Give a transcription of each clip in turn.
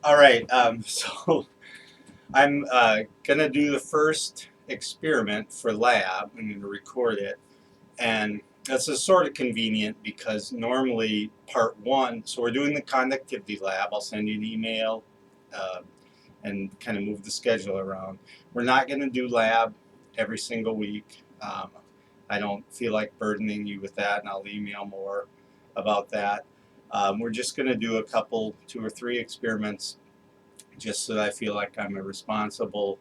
All right, so I'm gonna do the first experiment for lab. I'm gonna record it, and this is sort of convenient because normally part one. So we're doing the conductivity lab. I'll send you an email uh, and kind of move the schedule around. We're not gonna do lab every single week. I don't feel like burdening you with that, and I'll email more about that. We're just gonna do a couple, 2 or 3 experiments just so that I feel like I'm a responsible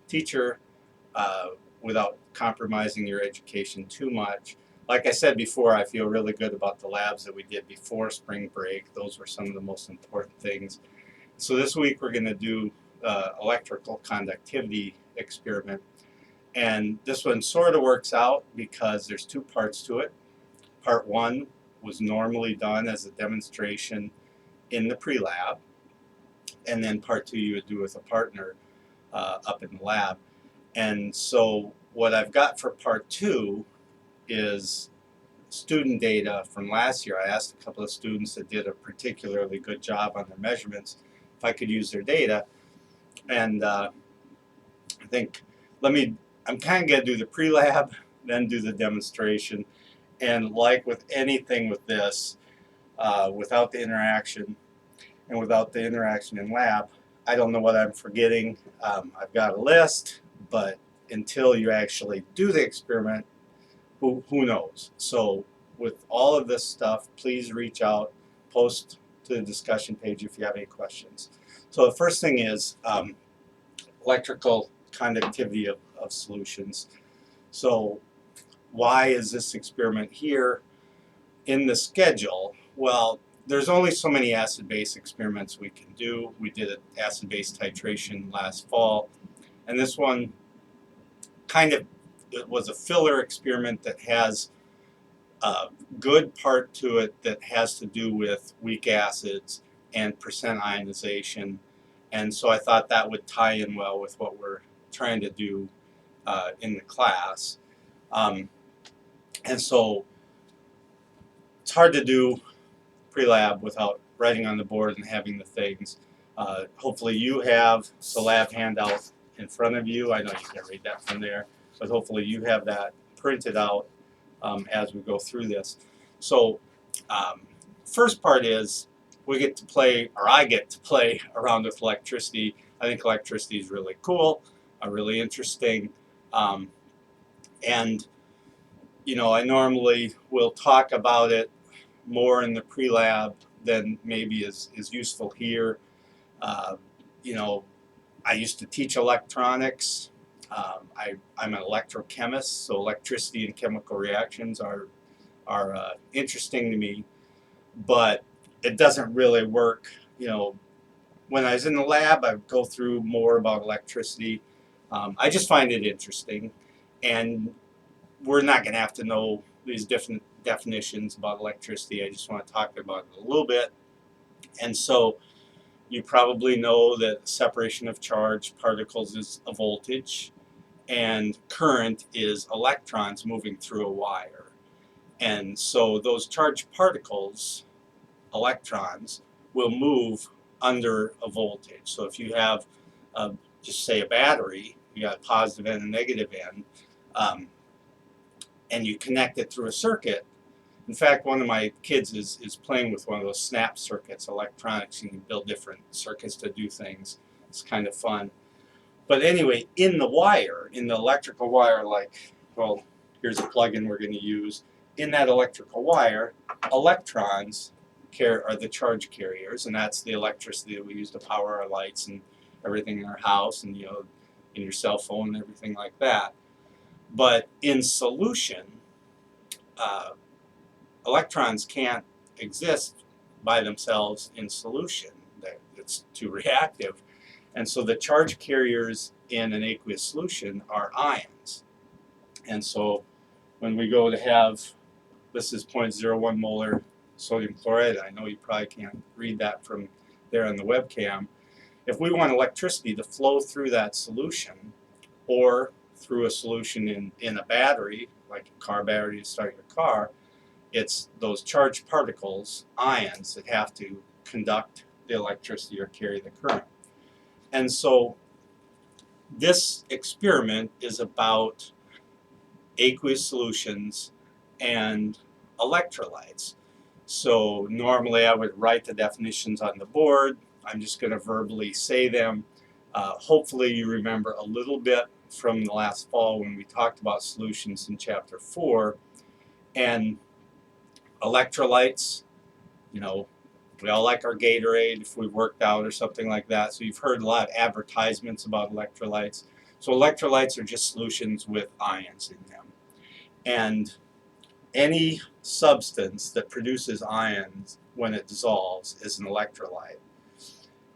teacher without compromising your education too much. Like I said before, I feel really good about the labs that we did before spring break. Those were some of the most important things. So this week we're going to do electrical conductivity experiment. And this one sort of works out because there's 2 parts to it. Part one was normally done as a demonstration in the pre-lab, and then part two you would do with a partner up in the lab. And so what I've got for part two is student data from last year. I asked a couple of students that did a particularly good job on their measurements if I could use their data. And I think, I'm kind of going to do the pre-lab, then do the demonstration. And like with anything with this, without the interaction and without the interaction in lab, I don't know what I'm forgetting. I've got a list, but until you actually do the experiment, who knows? So with all of this stuff, please reach out, post to the discussion page if you have any questions. So the first thing is electrical conductivity of solutions. So why is this experiment here in the schedule? Well, there's only so many acid-base experiments we can do. We did an acid-base titration last fall, and this one kind of, it was a filler experiment that has a good part to it that has to do with weak acids and percent ionization. And so I thought that would tie in well with what we're trying to do in the class. Um, and so it's hard to do pre-lab without writing on the board and having the things. Hopefully you have the lab handout in front of you. I know you can't read that from there, but hopefully you have that printed out as we go through this. So first part is we get to play, or I get to play around with electricity. I think electricity is really cool, really interesting. Um, and, you know, I normally will talk about it more in the pre-lab than maybe is useful here. Uh, you know, I used to teach electronics. I'm an electrochemist, so electricity and chemical reactions are interesting to me, but it doesn't really work. You know, when I was in the lab, I would go through more about electricity. I just find it interesting, and we're not going to have to know these different definitions about electricity. I just want to talk about it a little bit. And so you probably know that separation of charged particles is a voltage, and current is electrons moving through a wire. And so those charged particles, electrons, will move under a voltage. So if you have, just say, a battery, you got a positive end and negative end, um, and you connect it through a circuit. In fact, one of my kids is playing with one of those snap circuits, electronics. You can build different circuits to do things. It's kind of fun. But anyway, in the wire, in the electrical wire, like, well, here's a plug-in we're going to use. In that electrical wire, electrons are the charge carriers, and that's the electricity that we use to power our lights and everything in our house, and, you know, in your cell phone and everything like that. But in solution, uh, electrons can't exist by themselves in solution. It's too reactive. And so the charge carriers in an aqueous solution are ions. And so when we go to have, this is 0.01 molar sodium chloride. I know you probably can't read that from there on the webcam. If we want electricity to flow through that solution, or through a solution in a battery, like a car battery to start your car, it's those charged particles, ions, that have to conduct the electricity or carry the current. And so this experiment is about aqueous solutions and electrolytes. So normally I would write the definitions on the board. I'm just going to verbally say them. Hopefully you remember a little bit from the last fall when we talked about solutions in chapter 4. And electrolytes, you know, we all like our Gatorade if we've worked out or something like that. So you've heard a lot of advertisements about electrolytes. So electrolytes are just solutions with ions in them. And any substance that produces ions when it dissolves is an electrolyte.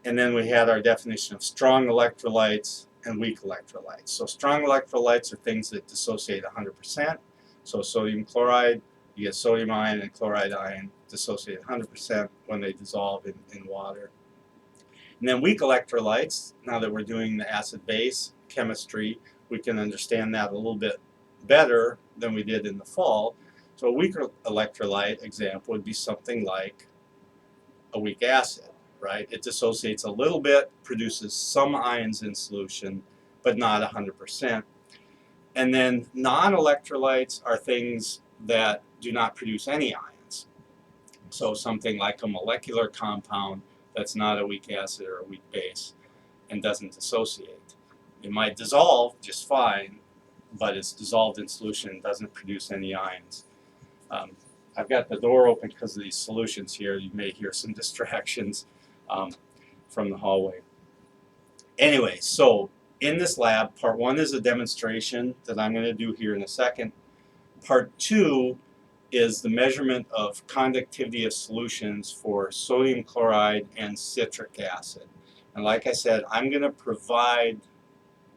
And then we had our definition of strong electrolytes and weak electrolytes. So strong electrolytes are things that dissociate 100%. So sodium chloride, you get sodium ion and chloride ion dissociate 100% when they dissolve in water. And then weak electrolytes, now that we're doing the acid-base chemistry, we can understand that a little bit better than we did in the fall. So a weaker electrolyte example would be something like a weak acid, right? It dissociates a little bit, produces some ions in solution, but not 100%. And then non-electrolytes are things that do not produce any ions. So something like a molecular compound that's not a weak acid or a weak base and doesn't dissociate. It might dissolve just fine, but it's dissolved in solution and doesn't produce any ions. I've got the door open because of these solutions here. You may hear some distractions from the hallway. Anyway, so in this lab, part 1 is a demonstration that I'm going to do here in a second. Part 2 is the measurement of conductivity of solutions for sodium chloride and citric acid. And like I said, I'm going to provide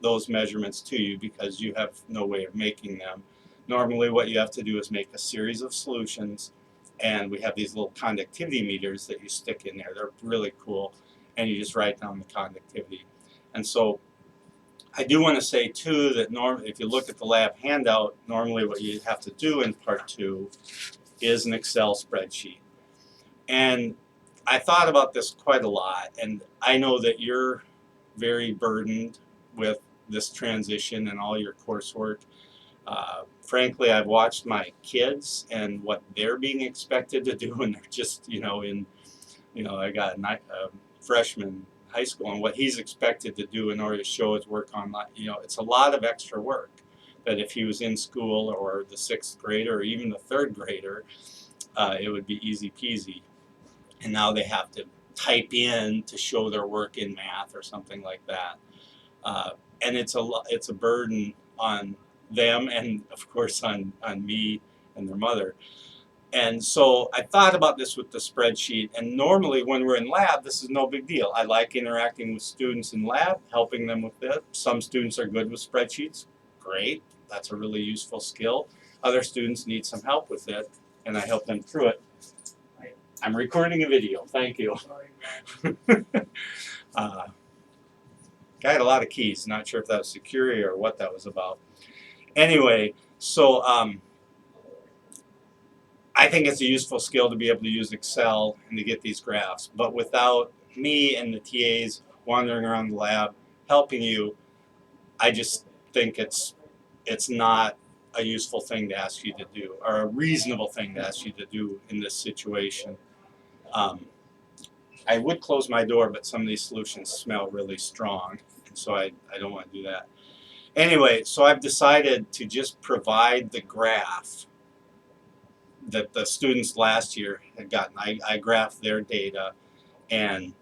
those measurements to you because you have no way of making them. Normally what you have to do is make a series of solutions, and we have these little conductivity meters that you stick in there. They're really cool, and you just write down the conductivity. And so I do want to say too that if you look at the lab handout, normally what you have to do in part 2 is an Excel spreadsheet. And I thought about this quite a lot, and I know that you're very burdened with this transition and all your coursework. Frankly, I've watched my kids and what they're being expected to do, and they're just, I got a freshman high school, and what he's expected to do in order to show his work online, it's a lot of extra work that if he was in school or the 6th grader or even the 3rd grader, it would be easy peasy. And now they have to type in to show their work in math or something like that. And it's a burden on them and of course on me and their mother. And so I thought about this with the spreadsheet, and normally when we're in lab, this is no big deal. I like interacting with students in lab, helping them with it. Some students are good with spreadsheets. Great, that's a really useful skill. Other students need some help with it, and I help them through it. I'm recording a video, thank you. I had a lot of keys, not sure if that was security or what that was about. Anyway, so I think it's a useful skill to be able to use Excel and to get these graphs. But without me and the TAs wandering around the lab helping you, I just think it's not a useful thing to ask you to do, or a reasonable thing to ask you to do in this situation. I would close my door, but some of these solutions smell really strong, and so I don't want to do that. Anyway, so I've decided to just provide the graph that the students last year had gotten. I graphed their data, and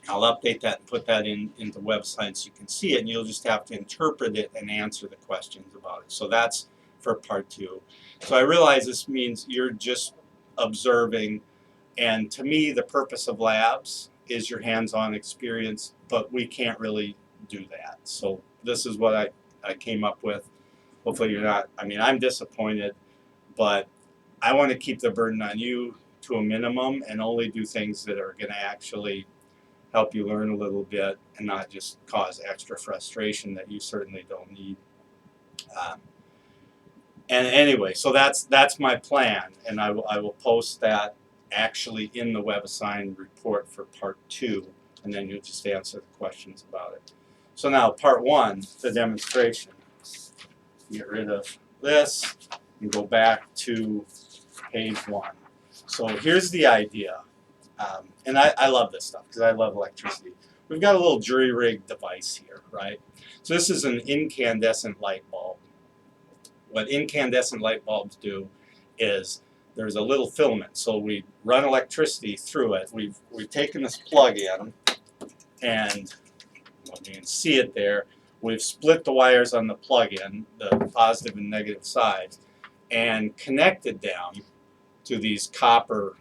I'll update that and put that into website so you can see it, and you'll just have to interpret it and answer the questions about it. So that's for part 2. So I realize this means you're just observing, and to me the purpose of labs is your hands-on experience, but we can't really do that. So this is what I came up with. Hopefully you're not, I'm disappointed, but I want to keep the burden on you to a minimum and only do things that are going to actually help you learn a little bit and not just cause extra frustration that you certainly don't need. And anyway, so that's my plan, and I will post that actually in the WebAssign report for part 2, and then you'll just answer the questions about it. So now part 1, the demonstration. Get rid of this and go back to page 1. So here's the idea, and I love this stuff because I love electricity. We've got a little jury-rigged device here, right? So this is an incandescent light bulb. What incandescent light bulbs do is there's a little filament, so we run electricity through it. We've taken this plug in, and well, you can see it there. We've split the wires on the plug-in, the positive and negative sides, and connected them to these copper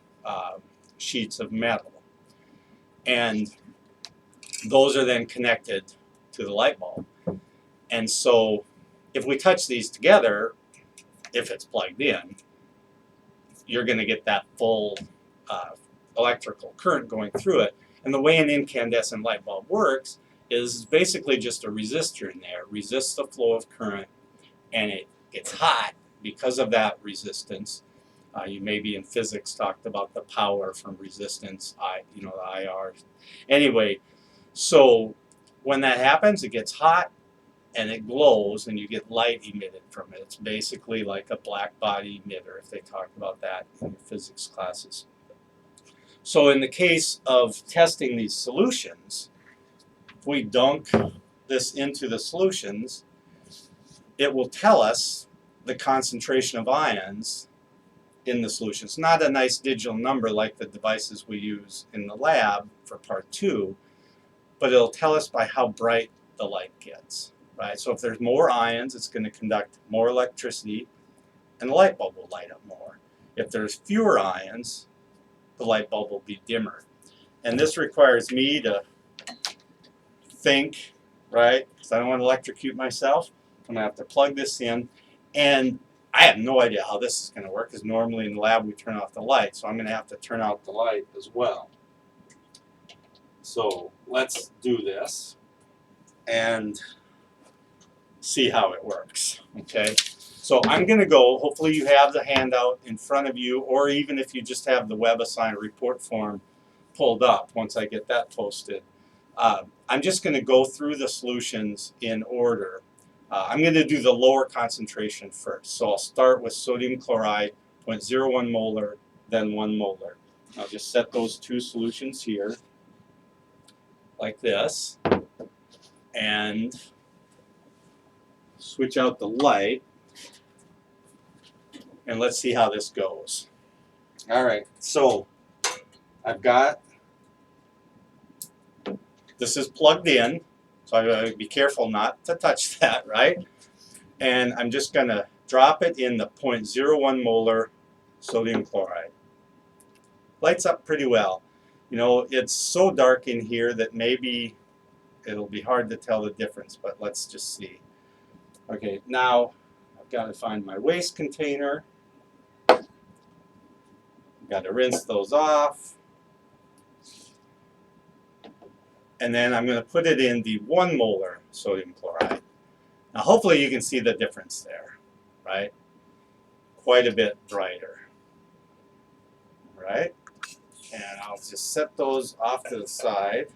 sheets of metal. And those are then connected to the light bulb. And so if we touch these together, if it's plugged in, you're going to get that full electrical current going through it. And the way an incandescent light bulb works is basically just a resistor in there. It resists the flow of current, and it gets hot because of that resistance. You maybe in physics talked about the power from resistance, the IR. Anyway, so when that happens, it gets hot and it glows, and you get light emitted from it. It's basically like a black body emitter, if they talk about that in your physics classes. So in the case of testing these solutions, if we dunk this into the solutions, it will tell us the concentration of ions in the solutions. Not a nice digital number like the devices we use in the lab for part 2, but it'll tell us by how bright the light gets. Right? So if there's more ions, it's going to conduct more electricity, and the light bulb will light up more. If there's fewer ions, the light bulb will be dimmer. And this requires me to think, right? Because I don't want to electrocute myself. I'm going to have to plug this in. And I have no idea how this is going to work, because normally in the lab we turn off the light. So I'm going to have to turn out the light as well. So let's do this and see how it works, okay? So I'm going to go, hopefully you have the handout in front of you, or even if you just have the WebAssign report form pulled up once I get that posted. I'm just going to go through the solutions in order. I'm going to do the lower concentration first. So I'll start with sodium chloride, 0.01 molar, then 1 molar. I'll just set those 2 solutions here, like this, and switch out the light, and let's see how this goes. All right, so I've got, this is plugged in, so I gotta be careful not to touch that, right? And I'm just gonna drop it in the 0.01 molar sodium chloride. Lights up pretty well. You know, it's so dark in here that maybe it'll be hard to tell the difference, but let's just see. Okay, now I've got to find my waste container. I've got to rinse those off. And then I'm going to put it in the 1 molar sodium chloride. Now hopefully you can see the difference there, right? Quite a bit brighter, right? And I'll just set those off to the side.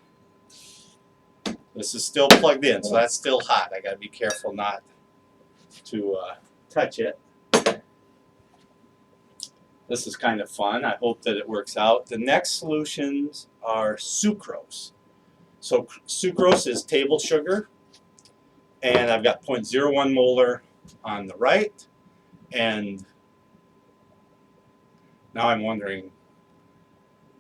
This is still plugged in, so that's still hot. I got to be careful not to touch it. This is kind of fun. I hope that it works out. The next solutions are sucrose. So sucrose is table sugar, and I've got 0.01 molar on the right, and now I'm wondering,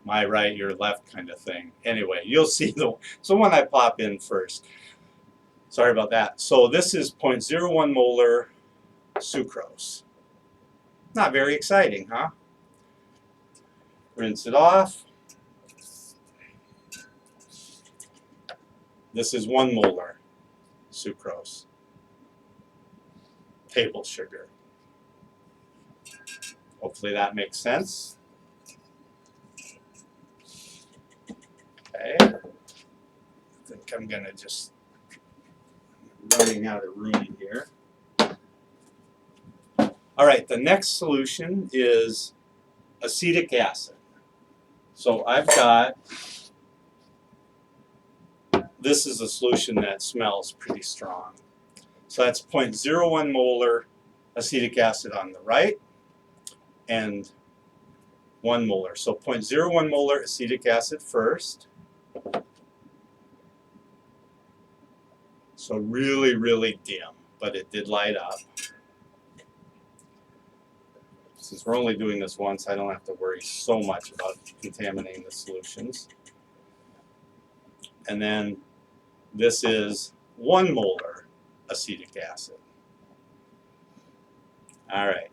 my right, your left kind of thing. Anyway, you'll see the one I pop in first. Sorry about that. So this is 0.01 molar sucrose. Not very exciting, huh? Rinse it off. This is 1 molar sucrose, table sugar. Hopefully that makes sense. Okay. I think I'm going to just, running out of room here. All right, the next solution is acetic acid. So I've got, this is a solution that smells pretty strong. So that's 0.01 molar acetic acid on the right and 1 molar. So 0.01 molar acetic acid first. So really, really dim, but it did light up. Since we're only doing this once, I don't have to worry so much about contaminating the solutions. And then this is 1 molar acetic acid. All right.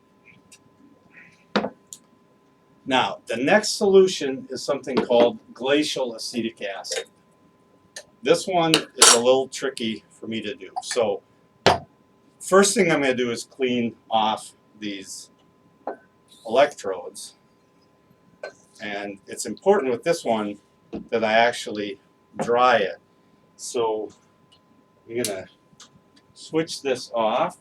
Now, the next solution is something called glacial acetic acid. This one is a little tricky for me to do. So, first thing I'm going to do is clean off these electrodes. And it's important with this one that I actually dry it. So, I'm going to switch this off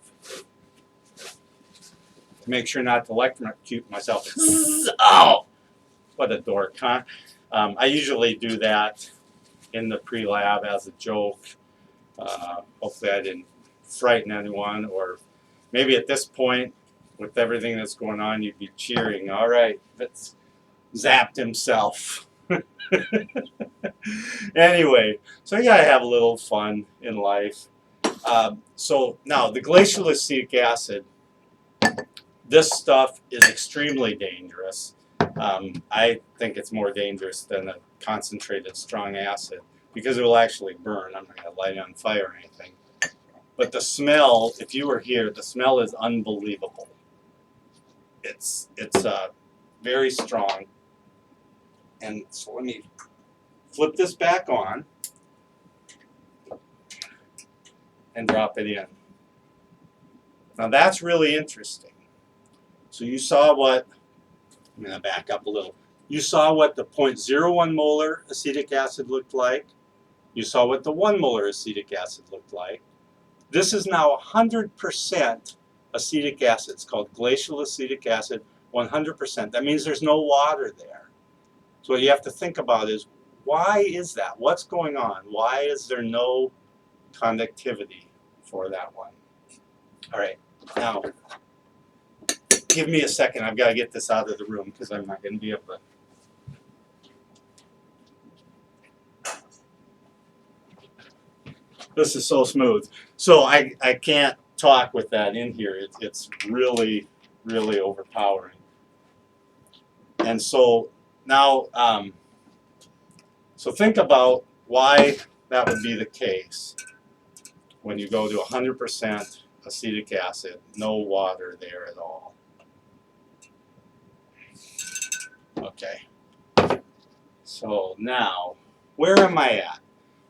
to make sure not to electrocute myself. Oh! What a dork, huh? I usually do that in the pre-lab as a joke. Hopefully I didn't frighten anyone, or maybe at this point, with everything that's going on, you'd be cheering. All right, that's zapped himself. Anyway, so you gotta have a little fun in life. So now the glacial acetic acid, this stuff is extremely dangerous. I think it's more dangerous than a concentrated strong acid because it will actually burn. I'm not going to light it on fire or anything. But the smell, if you were here, the smell is unbelievable. It's very strong. And so let me flip this back on and drop it in. Now that's really interesting. So you saw what, I'm going to back up a little. You saw what the 0.01 molar acetic acid looked like. You saw what the 1 molar acetic acid looked like. This is now 100% acetic acid. It's called glacial acetic acid, 100%. That means there's no water there. So what you have to think about is, why is that? What's going on? Why is there no conductivity for that one? All right, now give me a second. I've got to get this out of the room because I'm not going to be able to. This is so smooth. So I can't talk with that in here. It's really, really overpowering. And so now, so think about why that would be the case when you go to 100% acetic acid, no water there at all. Okay. So now, where am I at?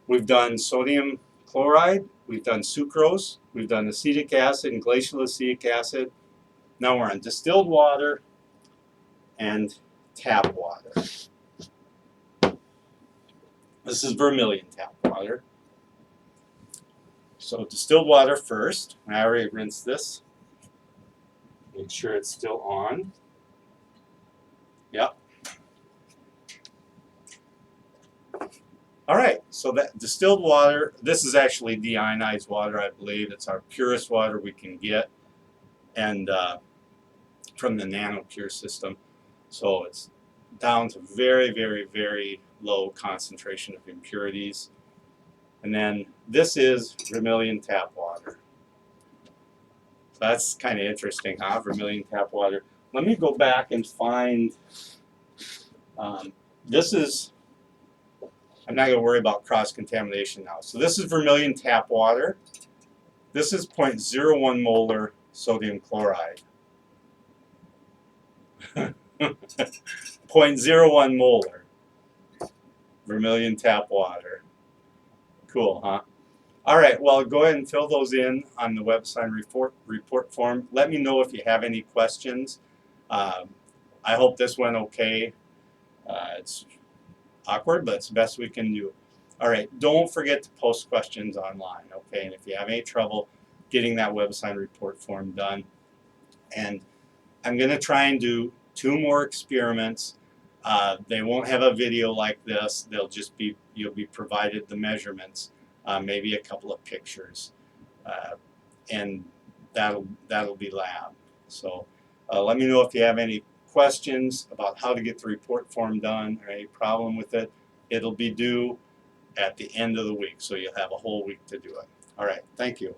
We've done sodium chloride, we've done sucrose, we've done acetic acid and glacial acetic acid. Now we're on distilled water and tap water. This is vermilion tap water. So distilled water first. I already rinsed this. Make sure it's still on. Yep. All right, so that distilled water, this is actually deionized water, I believe. It's our purest water we can get, and from the NanoPure system. So it's down to very, very, very low concentration of impurities. And then this is vermilion tap water. So that's kind of interesting, huh? Vermilion tap water. Let me go back and find, this is, I'm not going to worry about cross-contamination now. So this is vermilion tap water. This is 0.01 molar sodium chloride. 0.01 molar vermilion tap water. Cool, huh? All right, well, go ahead and fill those in on the website report form. Let me know if you have any questions. I hope this went okay. It's awkward, but it's the best we can do. All right, don't forget to post questions online, okay? And if you have any trouble getting that website report form done, and I'm going to try and do 2 more experiments. They won't have a video like this. You'll be provided the measurements, maybe a couple of pictures, uh, and that'll be lab. So let me know if you have any questions about how to get the report form done or any problem with it. It'll be due at the end of the week, so you'll have a whole week to do it. All right, thank you.